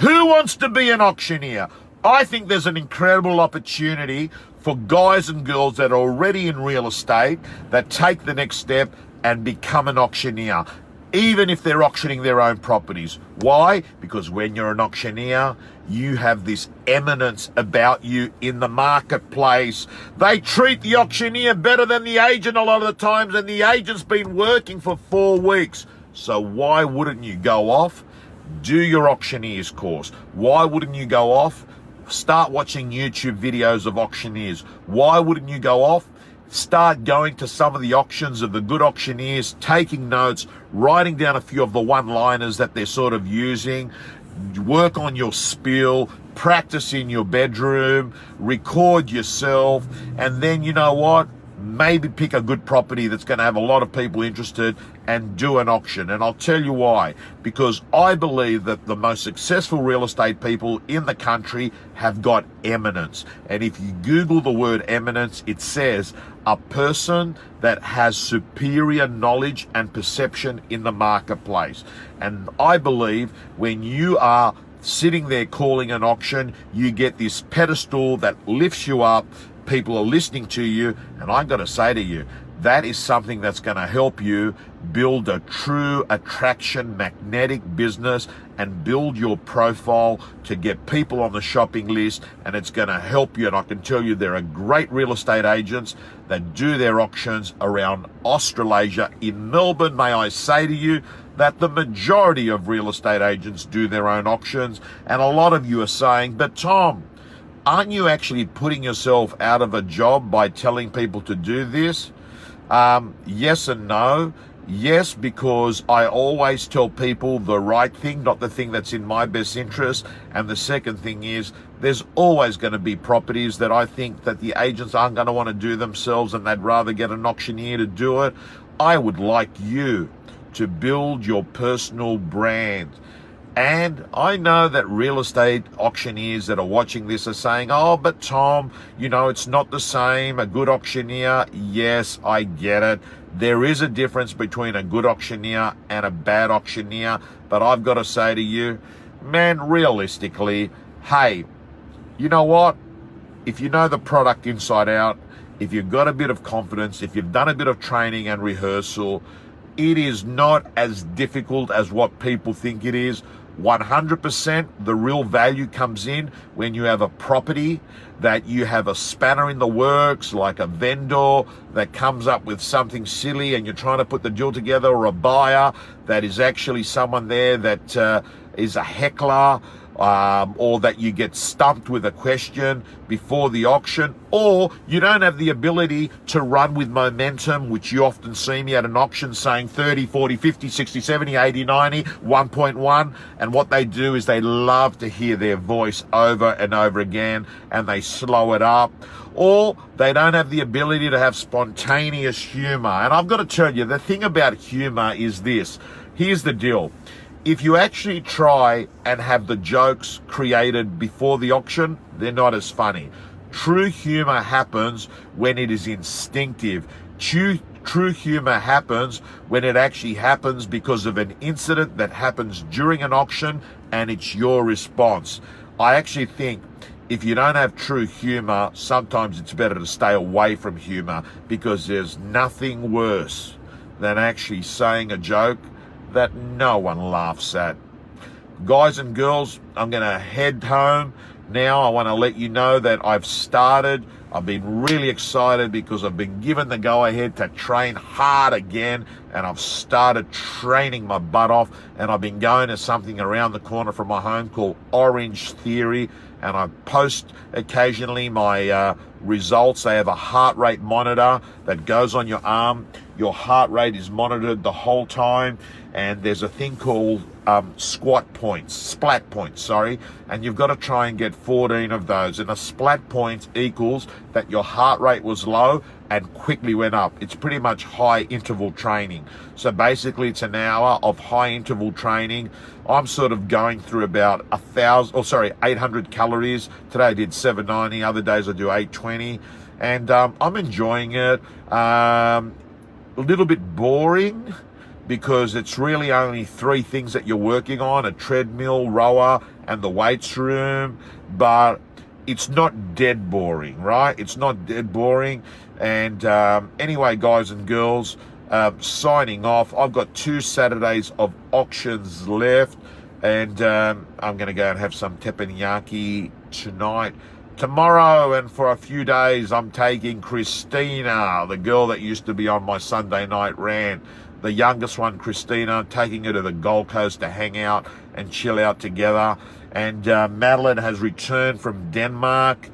Who wants to be an auctioneer? I think there's an incredible opportunity for guys and girls that are already in real estate that take the next step and become an auctioneer, even if they're auctioning their own properties. Why? Because when you're an auctioneer, you have this eminence about you in the marketplace. They treat the auctioneer better than the agent a lot of the times, and the agent's been working for 4 weeks. So why wouldn't you go off? Do your auctioneer's course. Why wouldn't you go off? Start watching YouTube videos of auctioneers. Why wouldn't you go off? Start going to some of the auctions of the good auctioneers, taking notes, writing down a few of the one-liners that they're sort of using. Work on your spiel, practice in your bedroom, record yourself, and then you know what? Maybe pick a good property that's going to have a lot of people interested and do an auction. And I'll tell you why. Because I believe that the most successful real estate people in the country have got eminence. And if you Google the word eminence, it says a person that has superior knowledge and perception in the marketplace. And I believe when you are sitting there calling an auction, you get this pedestal that lifts you up. People are listening to you, and I've got to say to you, that is something that's going to help you build a true attraction magnetic business and build your profile to get people on the shopping list, and it's going to help you. And I can tell you there are great real estate agents that do their auctions around Australasia. In Melbourne, may I say to you that the majority of real estate agents do their own auctions, and a lot of you are saying, but Tom, aren't you actually putting yourself out of a job by telling people to do this? Yes and no. Yes, because I always tell people the right thing, not the thing that's in my best interest. And the second thing is, there's always going to be properties that I think that the agents aren't going to want to do themselves, and they'd rather get an auctioneer to do it. I would like you to build your personal brand. And I know that real estate auctioneers that are watching this are saying, oh, but Tom, you know, it's not the same. A good auctioneer, yes, I get it. There is a difference between a good auctioneer and a bad auctioneer. But I've got to say to you, man, realistically, hey, you know what? If you know the product inside out, if you've got a bit of confidence, if you've done a bit of training and rehearsal, it is not as difficult as what people think it is. 100% the real value comes in when you have a property that you have a spanner in the works, like a vendor that comes up with something silly and you're trying to put the deal together, or a buyer that is actually someone there that is a heckler, or that you get stumped with a question before the auction, or you don't have the ability to run with momentum, which you often see me at an auction saying 30, 40, 50, 60, 70, 80, 90, 1.1. And what they do is they love to hear their voice over and over again, and they slow it up. Or they don't have the ability to have spontaneous humor. And I've got to tell you, the thing about humor is this. Here's the deal. If you actually try and have the jokes created before the auction, they're not as funny. True humor happens when it is instinctive. True humor happens when it actually happens because of an incident that happens during an auction, and it's your response. I actually think if you don't have true humor, sometimes it's better to stay away from humor, because there's nothing worse than actually saying a joke that no one laughs at. Guys and girls, I'm going to head home now. I want to let you know that I've started. I've been really excited because I've been given the go-ahead to train hard again, and I've started training my butt off, and I've been going to something around the corner from my home called Orange Theory, and I post occasionally my results. They have a heart rate monitor that goes on your arm. Your heart rate is monitored the whole time, and there's a thing called splat points, and you've got to try and get 14 of those. And a splat point equals that your heart rate was low and quickly went up. It's pretty much high interval training. So basically it's an hour of high interval training. I'm sort of going through about 800 calories. Today I did 790, other days I do 820, and I'm enjoying it. A little bit boring, because it's really only 3 things that you're working on: a treadmill, rower, and the weights room, but it's not dead boring, right? It's not dead boring. And anyway, guys and girls, signing off. I've got 2 Saturdays of auctions left, and I'm going to go and have some teppanyaki tonight. Tomorrow and for a few days, I'm taking Christina, the girl that used to be on my Sunday night rant, the youngest one, Christina, taking her to the Gold Coast to hang out and chill out together. And Madeline has returned from Denmark,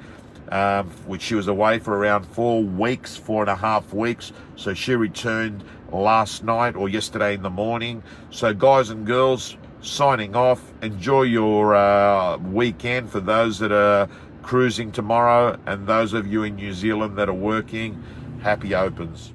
which she was away for around 4.5 weeks. So she returned last night or yesterday in the morning. So guys and girls, signing off. Enjoy your weekend for those that are cruising tomorrow, and those of you in New Zealand that are working, happy opens.